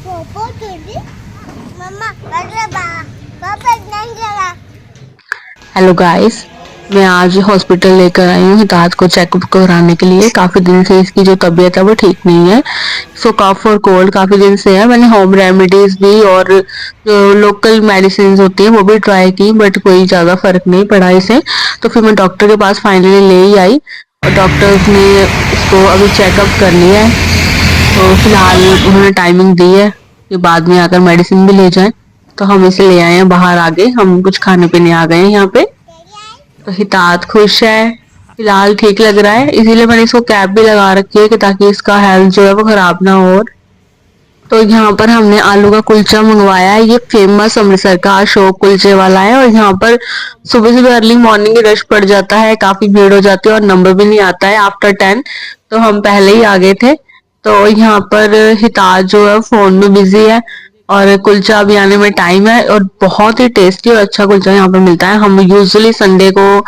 Hello guys, मैं आज hospital लेकर आई हूँ हिताज को चेकअप कराने के लिए। काफी दिन से इसकी जो तबीयत है वो ठीक नहीं है। सो कफ और कोल्ड काफी दिन से है। मैंने होम रेमेडीज भी और जो लोकल मेडिसिन होती हैं वो भी ट्राई की, बट कोई ज्यादा फर्क नहीं पड़ा इसे। तो फिर मैं डॉक्टर के पास फाइनली ले ही आई और डॉक्टर्स ने इसको अभी चेकअप कर लिया है। तो फिलहाल उन्होंने टाइमिंग दी है कि बाद में आकर मेडिसिन भी ले जाएं। तो हम इसे ले आए हैं बाहर, आगे हम कुछ खाने पीने आ गए हैं यहाँ पे। तो हितात खुश है, फिलहाल ठीक लग रहा है, इसीलिए मैंने इसको कैप भी लगा रखी है कि ताकि इसका हेल्थ जो है वो खराब ना हो। तो यहाँ पर हमने आलू का कुलचा मंगवाया है। ये फेमस अमृतसर का अशोक कुलचे वाला है और यहाँ पर सुबह सुबह अर्ली मॉर्निंग रश पड़ जाता है, काफी भीड़ हो जाती है और नंबर भी नहीं आता है आफ्टर 10। तो हम पहले ही आ गए थे। तो यहाँ पर हिताज जो है फोन में बिजी है और कुलचा अभी आने में टाइम है। और बहुत ही टेस्टी और अच्छा कुलचा यहाँ पर मिलता है। हम यूजुअली संडे को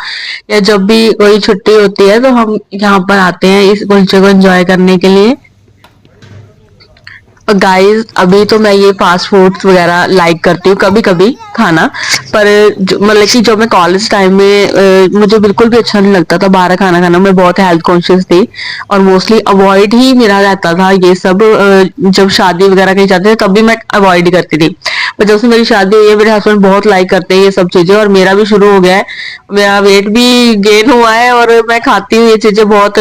या जब भी कोई छुट्टी होती है तो हम यहाँ पर आते हैं इस कुलचे को एंजॉय करने के लिए। गाइस, अभी तो मैं ये फास्ट फूड्स वगैरह लाइक करती हूँ कभी कभी खाना, पर मतलब कि जब मैं कॉलेज टाइम में मुझे बिल्कुल भी अच्छा नहीं लगता था बाहर खाना खाना। मैं बहुत हेल्थ कॉन्शियस थी और मोस्टली अवॉइड ही मेरा रहता था ये सब। जब शादी वगैरह कहीं जाते थे तब भी मैं अवॉइड ही करती थी। पर जब से मेरी शादी हुई है मेरे हस्बैंड बहुत लाइक करते हैं ये सब चीजें और मेरा भी शुरू हो गया है। मेरा वेट भी गेन हुआ है और मैं खाती हूँ ये चीजें, बहुत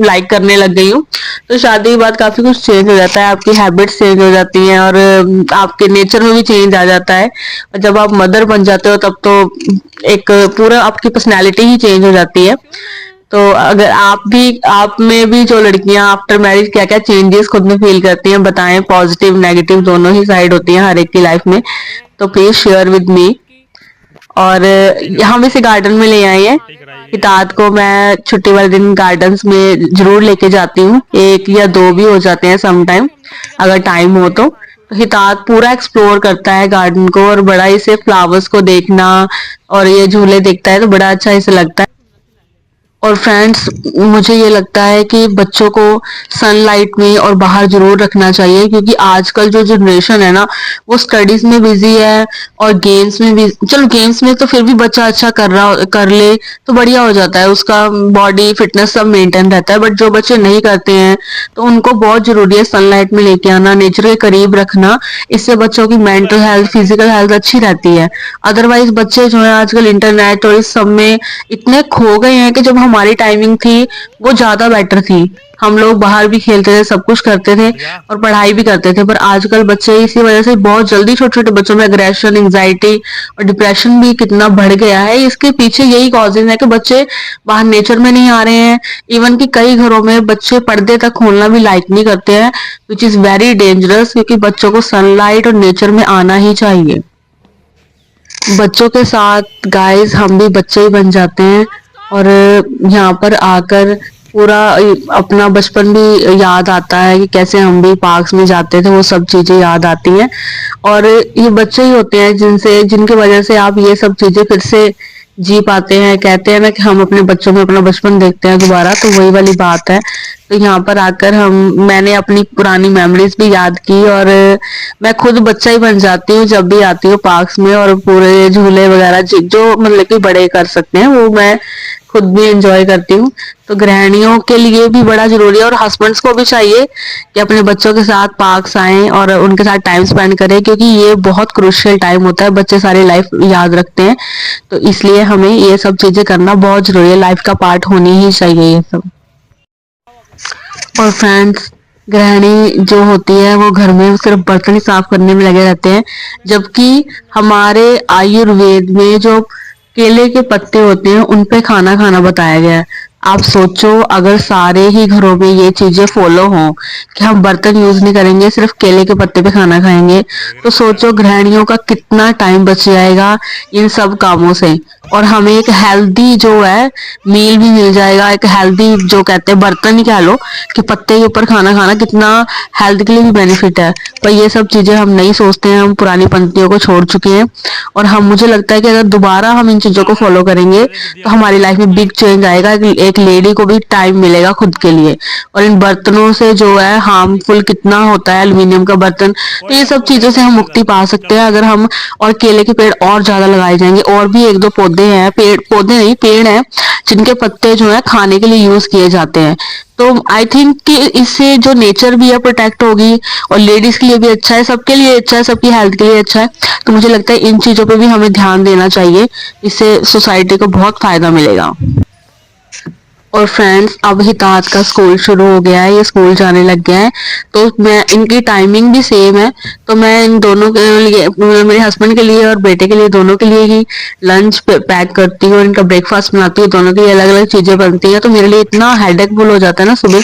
लाइक करने लग गई हूँ। तो शादी के बाद काफी कुछ चेंज हो जाता है, आपकी हैबिट्स चेंज हो जाती हैं और आपके नेचर में भी चेंज आ जाता है। और जब आप मदर बन जाते हो तब तो एक पूरा आपकी पर्सनैलिटी ही चेंज हो जाती है। तो अगर आप में भी जो लड़कियां आफ्टर मैरिज क्या क्या चेंजेस खुद में फील करती हैं बताएं, पॉजिटिव नेगेटिव दोनों ही साइड होती हैं हर एक की लाइफ में। तो प्लीज शेयर विद मी। और हम इसे गार्डन में ले आए हैं। हितात को मैं छुट्टी वाले दिन गार्डन्स में जरूर लेके जाती हूँ, एक या दो भी हो जाते हैं सम टाइम अगर टाइम हो तो। हितात पूरा एक्सप्लोर करता है गार्डन को और बड़ा इसे फ्लावर्स को देखना और ये झूले देखता है तो बड़ा अच्छा इसे लगता है। और फ्रेंड्स, मुझे ये लगता है कि बच्चों को सनलाइट में और बाहर जरूर रखना चाहिए, क्योंकि आजकल जो जनरेशन है ना वो स्टडीज में बिजी है और गेम्स में भी। चलो गेम्स में तो फिर भी बच्चा अच्छा कर ले तो बढ़िया हो जाता है, उसका बॉडी फिटनेस सब मेंटेन रहता है। बट जो बच्चे नहीं करते हैं तो उनको बहुत जरूरी है सनलाइट में लेके आना, नेचर के करीब रखना। इससे बच्चों की मेंटल हेल्थ, फिजिकल हेल्थ अच्छी रहती है। अदरवाइज बच्चे जो है आजकल इंटरनेट और इस सब में इतने खो गए हैं कि जब हमारी टाइमिंग थी वो ज्यादा बेटर थी। हम लोग बाहर भी खेलते थे, सब कुछ करते थे और पढ़ाई भी करते थे। पर आजकल बच्चे इसी वजह से बहुत जल्दी छोटे छोटे बच्चों में एग्रेशन, एंजाइटी और डिप्रेशन भी कितना बढ़ गया है। इसके पीछे यही कॉजेज है कि बच्चे बाहर नेचर में नहीं आ रहे हैं। इवन कि कई घरों में बच्चे पर्दे तक खोलना भी लाइक नहीं करते हैं, विच इज वेरी डेंजरस, क्योंकि बच्चों को सनलाइट और नेचर में आना ही चाहिए। बच्चों के साथ गाइस हम भी बच्चे ही बन जाते हैं और यहाँ पर आकर पूरा अपना बचपन भी याद आता है कि कैसे हम भी पार्क्स में जाते थे, वो सब चीजें याद आती हैं। और ये बच्चे ही होते हैं जिनके वजह से आप ये सब चीजें फिर से जी पाते हैं। कहते हैं ना कि हम अपने बच्चों में अपना बचपन देखते हैं दोबारा, तो वही वाली बात है। तो यहाँ पर आकर मैंने अपनी पुरानी मेमोरीज भी याद की और मैं खुद बच्चा ही बन जाती हूँ जब भी आती हूँ पार्क्स में। और पूरे झूले वगैरह जो मतलब कि बड़े कर सकते हैं वो मैं खुद भी एंजॉय करती हूँ। तो गृहिणियों के लिए भी बड़ा जरूरी है और हस्बैंड्स को भी चाहिए कि अपने बच्चों के साथ पार्क्स आएं और उनके साथ टाइम स्पेंड करें, क्योंकि ये बहुत क्रुशियल टाइम होता है, बच्चे सारी लाइफ याद रखते हैं। तो इसलिए हमें ये सब चीजें करना बहुत जरूरी है, लाइफ का पार्ट होनी ही चाहिए ये सब। और फ्रेंड्स, गृहिणी जो होती है वो घर में सिर्फ बर्तन ही साफ करने में लगे रहते हैं, जबकि हमारे आयुर्वेद में जो केले के पत्ते होते हैं उन पे खाना खाना बताया गया है। आप सोचो अगर सारे ही घरों में ये चीजें फॉलो हों कि हम बर्तन यूज नहीं करेंगे, सिर्फ केले के पत्ते पे खाना खाएंगे, तो सोचो गृहिणियों का कितना टाइम बच जाएगा इन सब कामों से। और हमें एक हेल्दी जो है मील भी मिल जाएगा, एक हेल्दी जो कहते हैं बर्तन ही कह लो कि पत्ते के ऊपर खाना खाना कितना हेल्थ के लिए भी बेनिफिट है। पर ये सब चीजें हम नहीं सोचते हैं, हम पुरानी पंक्तियों को छोड़ चुके हैं। और हम मुझे लगता है कि अगर दोबारा हम इन चीजों को फॉलो करेंगे तो हमारी लाइफ में बिग चेंज आएगा, एक लेडी को भी टाइम मिलेगा खुद के लिए। और इन बर्तनों से जो है हार्मफुल कितना होता है एल्युमिनियम का बर्तन, तो ये सब चीजों से हम मुक्ति पा सकते हैं अगर हम और केले के पेड़ और ज्यादा लगाए जाएंगे। और भी एक दो पौधे हैं, पेड़ पौधे नहीं पेड़ हैं, जिनके पत्ते जो है खाने के लिए यूज किए जाते हैं। तो आई थिंक कि इससे जो नेचर भी है प्रोटेक्ट होगी, और लेडीज के लिए भी अच्छा है, सबके लिए अच्छा है, सबकी हेल्थ के लिए अच्छा है। तो मुझे लगता है इन चीजों पे भी हमें ध्यान देना चाहिए, इससे सोसाइटी को बहुत फायदा मिलेगा। और फ्रेंड्स अब हितात का स्कूल शुरू हो गया है, ये स्कूल जाने लग गया है। तो मैं इनकी टाइमिंग भी सेम है, तो मैं इन दोनों के लिए, मेरे हस्बैंड के लिए और बेटे के लिए, दोनों के लिए ही लंच पैक करती हूँ, इनका ब्रेकफास्ट बनाती हूँ, दोनों के लिए अलग अलग चीजें बनती हैं। तो मेरे लिए इतना हेडेक फुल हो जाता है ना सुबह।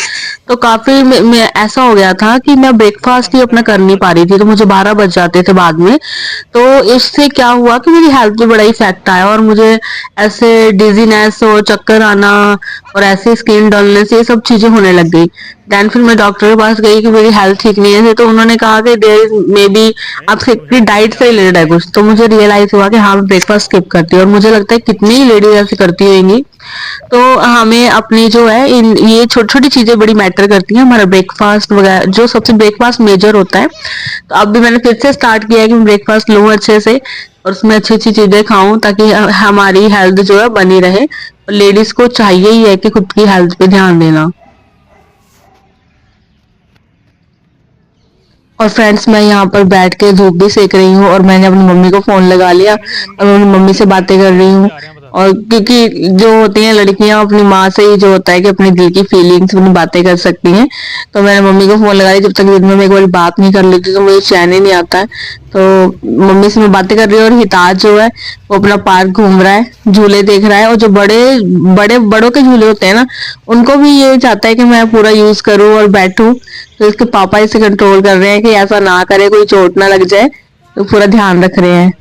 तो काफी मैं ऐसा हो गया था कि मैं ब्रेकफास्ट ही अपना कर नहीं पा रही थी, तो मुझे 12 बज जाते थे बाद में। तो इससे क्या हुआ कि मेरी हेल्थ पे बड़ा इफेक्ट आया, और मुझे ऐसे डिजीनेस और चक्कर आना और ऐसे स्किन डलनेस ये सब चीजें होने लग गई। देन फिर मैं डॉक्टर के पास गई कि मेरी हेल्थ ठीक नहीं है, तो उन्होंने कहा कि देयर इज मे बी आपकी डाइट से रिलेटेड है कुछ। तो मुझे रियलाइज हुआ कि हाँ मैं ब्रेकफास्ट स्किप करती हूँ, और मुझे लगता है कितनी ही लेडीज ऐसे करती होंगी। तो हमें अपनी जो है इन ये छोटी छोटी चीजें बड़ी मैटर करती हैं, हमारा ब्रेकफास्ट वगैरह जो सबसे ब्रेकफास्ट मेजर होता है। तो अब भी मैंने फिर से स्टार्ट किया है कि मैं ब्रेकफास्ट लूँ अच्छे से, और उसमें अच्छी अच्छी चीजें खाऊं, ताकि हमारी हेल्थ जो है बनी रहे। और लेडीज को चाहिए ही है कि खुद की हेल्थ पे ध्यान देना। और फ्रेंड्स मैं यहाँ पर बैठ के धूप भी सेक रही हूँ, और मैंने अपनी मम्मी को फोन लगा लिया और मैं अपनी मम्मी से बातें कर रही हूँ। और क्योंकि जो होती हैं लड़कियां अपनी माँ से ही जो होता है कि अपने दिल की फीलिंग्स अपनी बातें कर सकती हैं। तो मैंने मम्मी को फोन लगाया, जब तक दिन में मैं एक बार बात नहीं कर लेती तो मुझे चैन ही नहीं आता है। तो मम्मी से मैं बातें कर रही हूँ, और हिताज जो है वो अपना पार्क घूम रहा है, झूले देख रहा है। और जो बड़े बड़े बड़ों के झूले होते हैं ना, उनको भी ये चाहता है कि मैं पूरा यूज करूँ और बैठूं। तो इसके पापा इसे कंट्रोल कर रहे हैं कि ऐसा ना करे, कोई चोट ना लग जाए, तो पूरा ध्यान रख रहे हैं।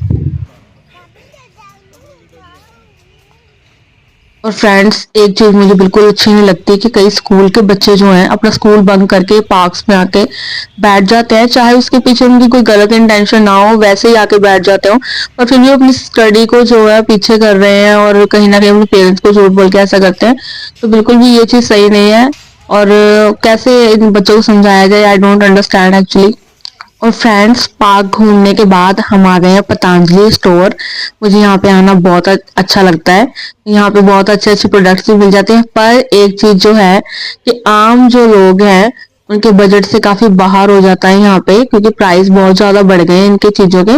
और फ्रेंड्स एक चीज मुझे बिल्कुल अच्छी नहीं लगती कि कई स्कूल के बच्चे जो हैं अपना स्कूल बंक करके पार्क्स में आके बैठ जाते हैं, चाहे उसके पीछे उनकी कोई गलत इंटेंशन ना हो, वैसे ही आके बैठ जाते हो, पर फिर भी अपनी स्टडी को जो है पीछे कर रहे हैं, और कहीं ना कहीं अपने पेरेंट्स को झूठ बोल के ऐसा करते हैं। तो बिल्कुल भी ये चीज सही नहीं है। और कैसे इन बच्चों को समझाया जाए, आई डोंट अंडरस्टैंड एक्चुअली। और फ्रेंड्स पार्क घूमने के बाद हम आ गए हैं पतंजलि स्टोर। मुझे यहाँ पे आना बहुत अच्छा लगता है, यहाँ पे बहुत अच्छे अच्छे प्रोडक्ट्स भी मिल जाते हैं। पर एक चीज जो है कि आम जो लोग हैं उनके बजट से काफी बाहर हो जाता है यहाँ पे, क्योंकि प्राइस बहुत ज्यादा बढ़ गए हैं इनकी चीजों के।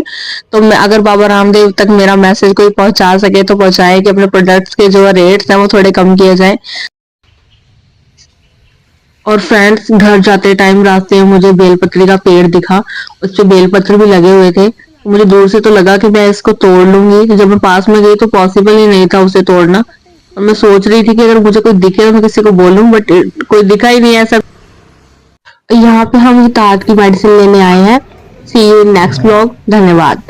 तो मैं अगर बाबा रामदेव तक मेरा मैसेज कोई पहुंचा सके तो पहुंचाए कि अपने प्रोडक्ट्स के जो रेट्स हैं वो थोड़े कम किए जाए। और फ्रेंड्स घर जाते टाइम रास्ते में मुझे बेलपत्री का पेड़ दिखा, उस पे बेलपत्र भी लगे हुए थे। तो मुझे दूर से तो लगा कि मैं इसको तोड़ लूंगी, जब मैं पास में गई तो पॉसिबल ही नहीं था उसे तोड़ना। और मैं सोच रही थी कि अगर मुझे कोई दिखे तो मैं किसी को बोलूं, बट कोई दिखा ही नहीं ऐसा। यहाँ पे हम ताज की मेडिसिन लेने आए हैं। सी यू इन नेक्स्ट ब्लॉग। धन्यवाद।